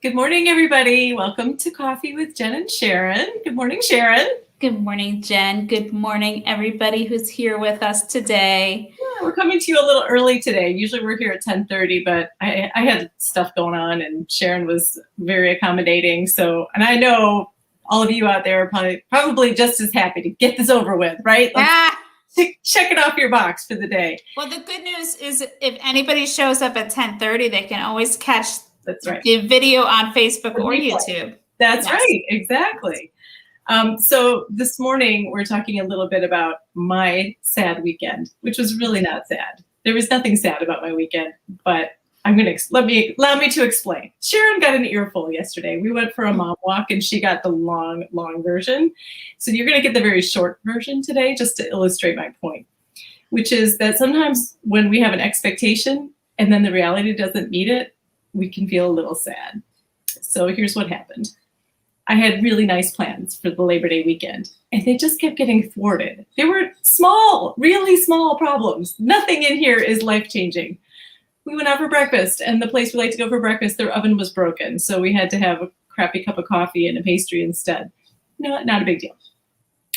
Good morning, everybody. Welcome to Coffee with Jen and Sharon. Good morning, Sharon. Good morning, Jen. Good morning, everybody who's here with us today. Yeah, we're coming to you a little early today. Usually we're here at 10:30, but I had stuff going on and Sharon was very accommodating. And I know all of you out there are probably just as happy to get this over with, right? Let's check it off your box for the day. Well, the good news is if anybody shows up at 10:30, they can always catch the video on Facebook or YouTube. That's right. Exactly. So this morning we're talking a little bit about my sad weekend, which was really not sad. There was nothing sad about my weekend, but allow me to explain. Sharon got an earful yesterday. We went for a mom walk and she got the long version. So you're going to get the very short version today just to illustrate my point, which is that sometimes when we have an expectation and then the reality doesn't meet it, we can feel a little sad. So here's what happened. I had really nice plans for the Labor Day weekend, and they just kept getting thwarted. They were small, really small problems. Nothing in here is life-changing. We went out for breakfast, and the place we like to go for breakfast, their oven was broken, so we had to have a crappy cup of coffee and a pastry instead. Not a big deal.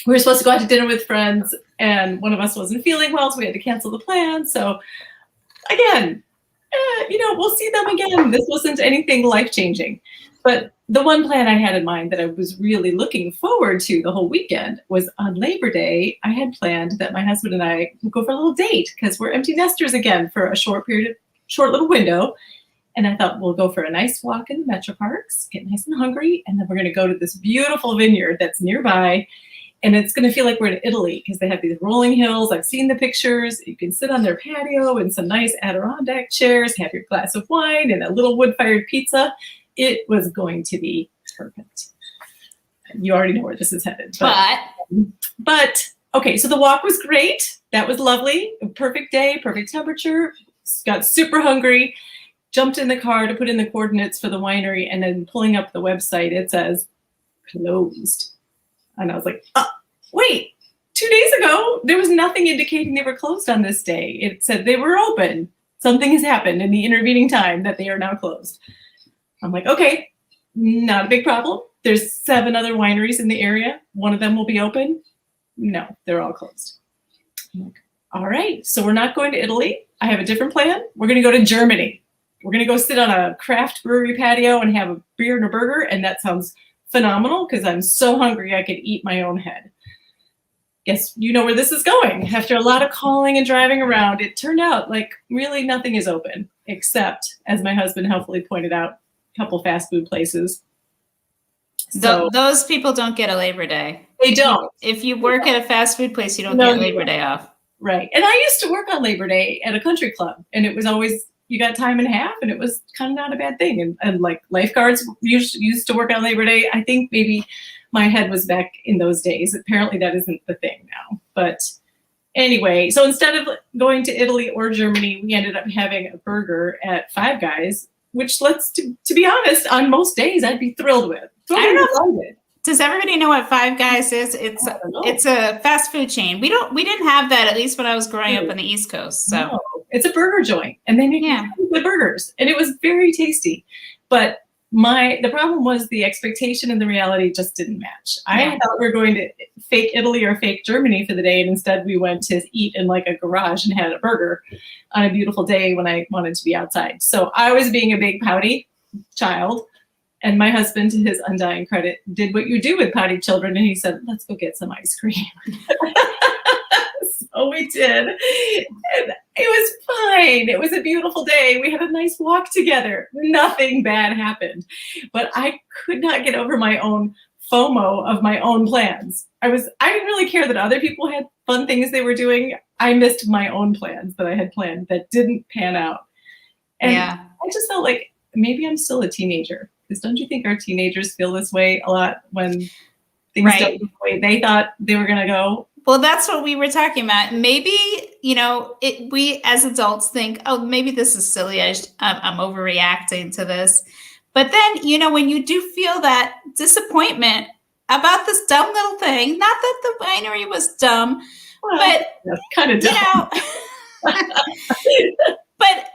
We were supposed to go out to dinner with friends, and one of us wasn't feeling well, so we had to cancel the plan. So again, we'll see them again. This wasn't anything life-changing. But the one plan I had in mind that I was really looking forward to the whole weekend was on Labor Day. I had planned that my husband and I would go for a little date because we're empty nesters again for a short little window. And I thought we'll go for a nice walk in the metro parks, get nice and hungry, and then we're going to go to this beautiful vineyard that's nearby. And it's going to feel like we're in Italy because they have these rolling hills. I've seen the pictures. You can sit on their patio in some nice Adirondack chairs, have your glass of wine and a little wood-fired pizza. It was going to be perfect. You already know where this is headed. But okay, so the walk was great. That was lovely. A perfect day, perfect temperature. Got super hungry. Jumped in the car to put in the coordinates for the winery, and then pulling up the website, it says closed. And I was like, wait, 2 days ago, there was nothing indicating they were closed on this day. It said they were open. Something has happened in the intervening time that they are now closed. I'm like, okay, not a big problem. There's 7 other wineries in the area. One of them will be open. No, they're all closed. I'm like, all right, so we're not going to Italy. I have a different plan. We're going to go to Germany. We're going to go sit on a craft brewery patio and have a beer and a burger, and that sounds phenomenal because I'm so hungry I could eat my own head. Guess you know where this is going. After a lot of calling and driving around, it turned out like really nothing is open except, as my husband helpfully pointed out, a couple fast food places. So those people don't get a Labor Day. They don't. If you work at a fast food place, you don't get Labor Day off. Right. And I used to work on Labor Day at a country club, and it was always, you got time and a half, and it was kind of not a bad thing. And like lifeguards used to work on Labor Day. I think maybe my head was back in those days. Apparently that isn't the thing now. But anyway, so instead of going to Italy or Germany, we ended up having a burger at Five Guys, which to be honest, on most days I'd be thrilled with. I don't know. Does everybody know what Five Guys is? It's a fast food chain. We didn't have that, at least when I was growing up on the East Coast. So no, it's a burger joint, and they make good burgers, and it was very tasty. But the problem was the expectation and the reality just didn't match. I thought we were going to fake Italy or fake Germany for the day, and instead we went to eat in like a garage and had a burger on a beautiful day when I wanted to be outside. So I was being a big pouty child. And my husband, to his undying credit, did what you do with pouty children. And he said, let's go get some ice cream. So we did. And it was fine. It was a beautiful day. We had a nice walk together. Nothing bad happened. But I could not get over my own FOMO of my own plans. I didn't really care that other people had fun things they were doing. I missed my own plans that I had planned that didn't pan out. And I just felt like maybe I'm still a teenager. Because don't you think our teenagers feel this way a lot when things don't go the way they thought they were going to go? Well, that's what we were talking about. Maybe, we as adults think, oh, maybe this is silly. I'm overreacting to this. But then, when you do feel that disappointment about this dumb little thing, not that the winery was dumb, but kind of dumb. But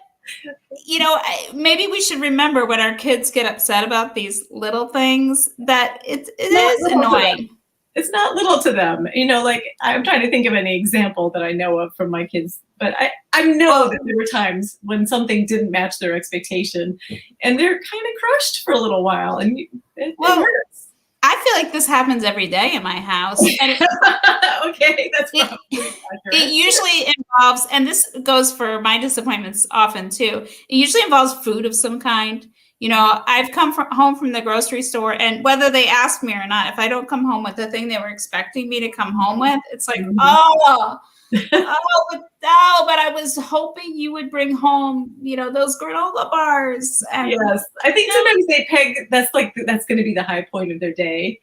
Maybe we should remember when our kids get upset about these little things that it Not is little to them. annoying. It's not little to them. Like I'm trying to think of any example that I know of from my kids, but I know that there were times when something didn't match their expectation and they're kind of crushed for a little while, and it hurts. I feel like this happens every day in my house. And okay, that's probably accurate. It usually involves, and this goes for my disappointments often too, it usually involves food of some kind. I've come home from the grocery store, and whether they ask me or not, if I don't come home with the thing they were expecting me to come home with, it's like, oh, but I was hoping you would bring home, those granola bars. And, yes, I think sometimes they peg that's going to be the high point of their day.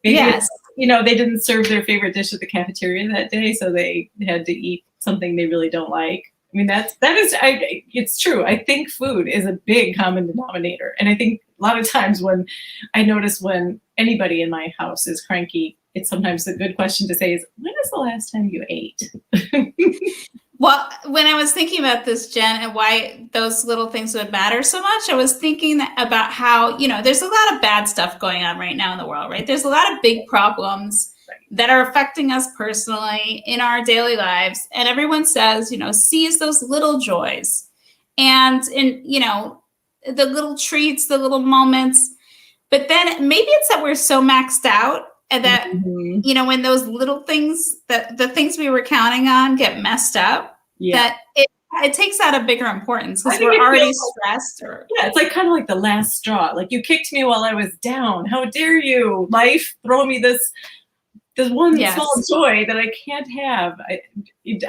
Maybe yes. They didn't serve their favorite dish at the cafeteria that day, so they had to eat something they really don't like. I mean, it's true. I think food is a big common denominator. And I think a lot of times when anybody in my house is cranky, it's sometimes a good question to say is, when was the last time you ate? Well, when I was thinking about this, Jen, and why those little things would matter so much, I was thinking about how, there's a lot of bad stuff going on right now in the world, right? There's a lot of big problems that are affecting us personally in our daily lives. And everyone says, seize those little joys and the little treats, the little moments. But then maybe it's that we're so maxed out and that, when those little things, the things we were counting on get messed up, that it takes out a bigger importance because we're already stressed. It's like kind of like the last straw. Like, you kicked me while I was down. How dare you, life, throw me this one small joy that I can't have.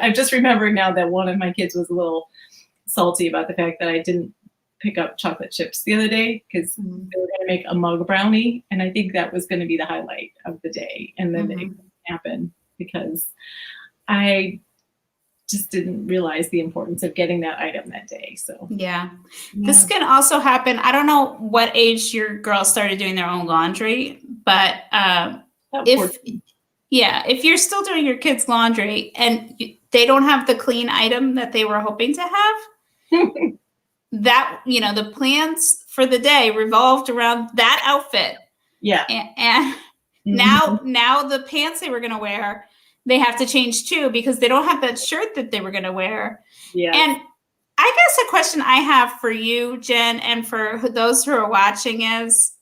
I'm just remembering now that one of my kids was a little salty about the fact that I didn't pick up chocolate chips the other day because they were going to make a mug brownie, and I think that was going to be the highlight of the day, and then it didn't happen because I just didn't realize the importance of getting that item that day. So this can also happen. I don't know what age your girls started doing their own laundry, but if you're still doing your kids' laundry and they don't have the clean item that they were hoping to have, that, the plans for the day revolved around that outfit. Yeah. And now the pants they were going to wear, they have to change too, because they don't have that shirt that they were going to wear. Yeah. And I guess a question I have for you, Jen, and for those who are watching is,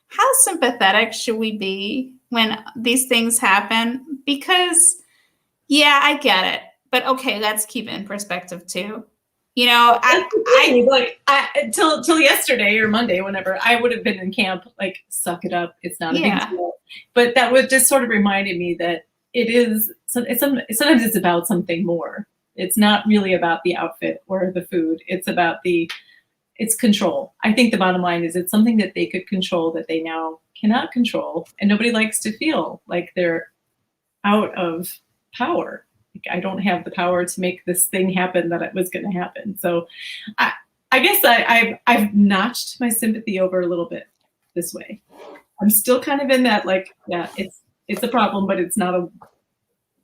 how sympathetic should we be when these things happen? Because, I get it. But okay, let's keep it in perspective too. Till yesterday or Monday, whenever, I would have been in camp, like, suck it up. It's not a big deal. But that would just sort of reminded me that sometimes it's about something more. It's not really about the outfit or the food. It's about it's control. I think the bottom line is it's something that they could control that they now cannot control. And nobody likes to feel like they're out of power. Like, I don't have the power to make this thing happen that it was going to happen. So I guess I've notched my sympathy over a little bit this way. I'm still kind of in that, like, it's a problem, but it's not a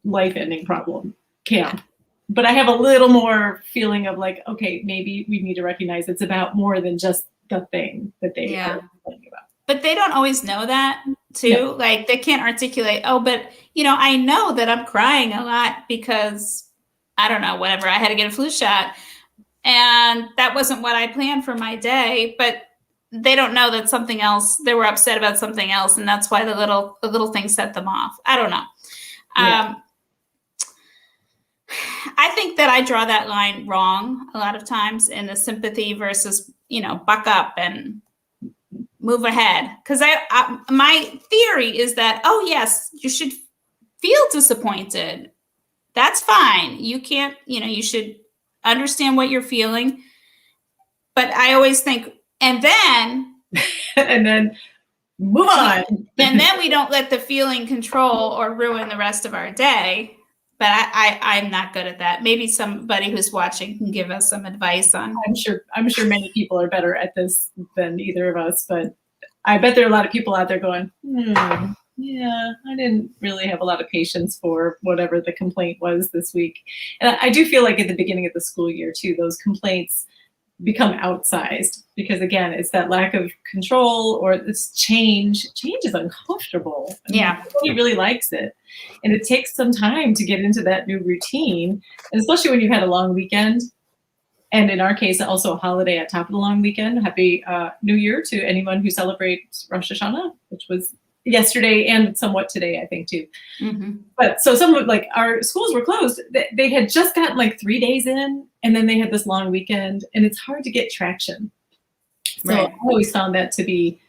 life-ending problem camp. But I have a little more feeling of like, okay, maybe we need to recognize it's about more than just the thing that they are complaining about. But they don't always know that too. Yeah. Like, they can't articulate, but I know that I'm crying a lot because I don't know, whatever, I had to get a flu shot and that wasn't what I planned for my day, but they don't know that something else, they were upset about something else. And that's why the little thing set them off. I don't know. Yeah. I think that I draw that line wrong a lot of times in the sympathy versus, buck up and move ahead. Because my theory is that, yes, you should feel disappointed. That's fine. You can't, you should understand what you're feeling. But I always think, and then move on. And then we don't let the feeling control or ruin the rest of our day. But I'm not good at that. Maybe somebody who's watching can give us some advice on. I'm sure many people are better at this than either of us, but I bet there are a lot of people out there going, Yeah, I didn't really have a lot of patience for whatever the complaint was this week. And I do feel like at the beginning of the school year too, those complaints become outsized because again, it's that lack of control or this change. Change is uncomfortable. I mean, Yeah. nobody really likes it. And it takes some time to get into that new routine. And especially when you've had a long weekend. And in our case, also a holiday at top of the long weekend. Happy New Year to anyone who celebrates Rosh Hashanah, which was yesterday and somewhat today, I think too. Mm-hmm. But so some of like our schools were closed. They had just gotten like 3 days in, and then they had this long weekend, and it's hard to get traction. So Right. I always found that to be,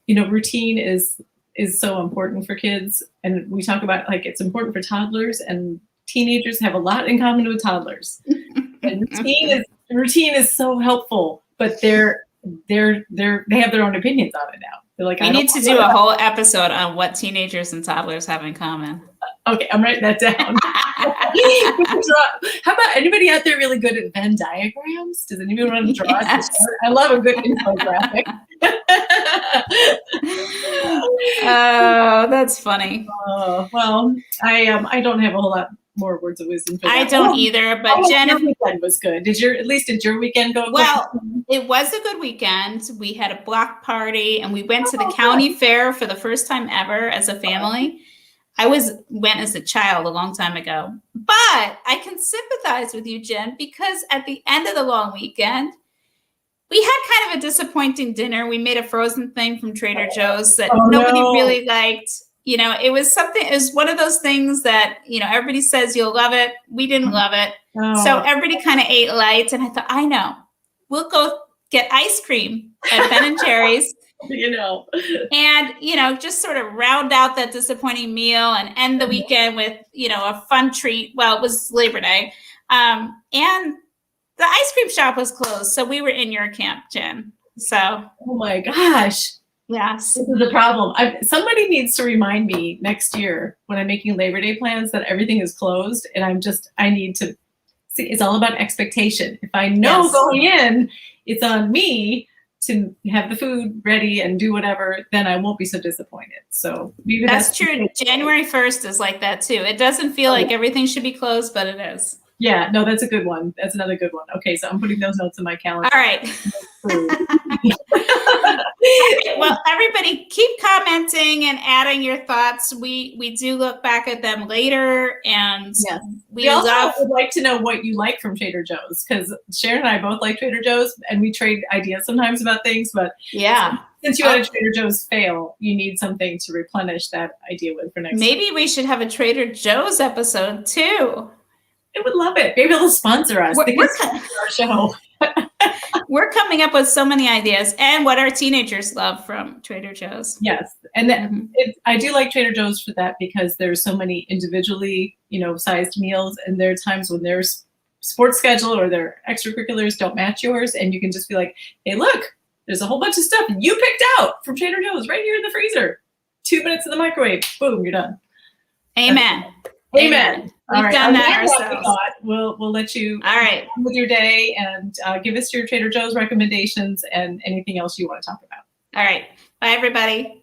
routine is so important for kids, and we talk about like it's important for toddlers, and teenagers have a lot in common with toddlers. And routine is so helpful, but they have their own opinions on it now. They're like, We need to do a whole episode on what teenagers and toddlers have in common. Okay, I'm writing that down. How about anybody out there really good at Venn diagrams? Does anybody want to draw us? Yes. I love a good infographic. Oh, that's funny. Well, I don't have a whole lot more words of wisdom for that. I don't either, but Jen, your weekend was good. Did your weekend go well? It was a good weekend. We had a block party, and we went to the county fair for the first time ever as a family. I went as a child a long time ago, but I can sympathize with you, Jen, because at the end of the long weekend, we had kind of a disappointing dinner. We made a frozen thing from Trader Joe's that nobody really liked. It was one of those things that, everybody says you'll love it. We didn't love it. Oh. So everybody kind of ate light. And I thought, I know, we'll go get ice cream at Ben & Jerry's. And, just sort of round out that disappointing meal and end the weekend with, a fun treat. Well, it was Labor Day. And the ice cream shop was closed. So we were in your camp, Jen. So. Oh my gosh. Yes. This is the problem. Somebody needs to remind me next year when I'm making Labor Day plans that everything is closed, and I need to see, it's all about expectation. If I know going in, it's on me to have the food ready and do whatever, then I won't be so disappointed. So maybe that's true. January 1st is like that too. It doesn't feel like everything should be closed, but it is. Yeah, no, that's a good one. That's another good one. Okay, so I'm putting those notes in my calendar. All right. Well, everybody keep commenting and adding your thoughts. We do look back at them later, and we also would like to know what you like from Trader Joe's, because Sharon and I both like Trader Joe's, and we trade ideas sometimes about things. But since you had a Trader Joe's fail, you need something to replenish that idea with for next. Maybe we should have a Trader Joe's episode too. I would love it. Maybe they'll sponsor us. They can sponsor our show. We're coming up with so many ideas and what our teenagers love from Trader Joe's. Yes. And then I do like Trader Joe's for that, because there's so many individually, sized meals, and there are times when their sports schedule or their extracurriculars don't match yours, and you can just be like, hey, look, there's a whole bunch of stuff you picked out from Trader Joe's right here in the freezer. 2 minutes in the microwave. Boom, you're done. Amen. Amen. We've done that ourselves. We'll let you with your day, and give us your Trader Joe's recommendations and anything else you want to talk about. All right. Bye, everybody.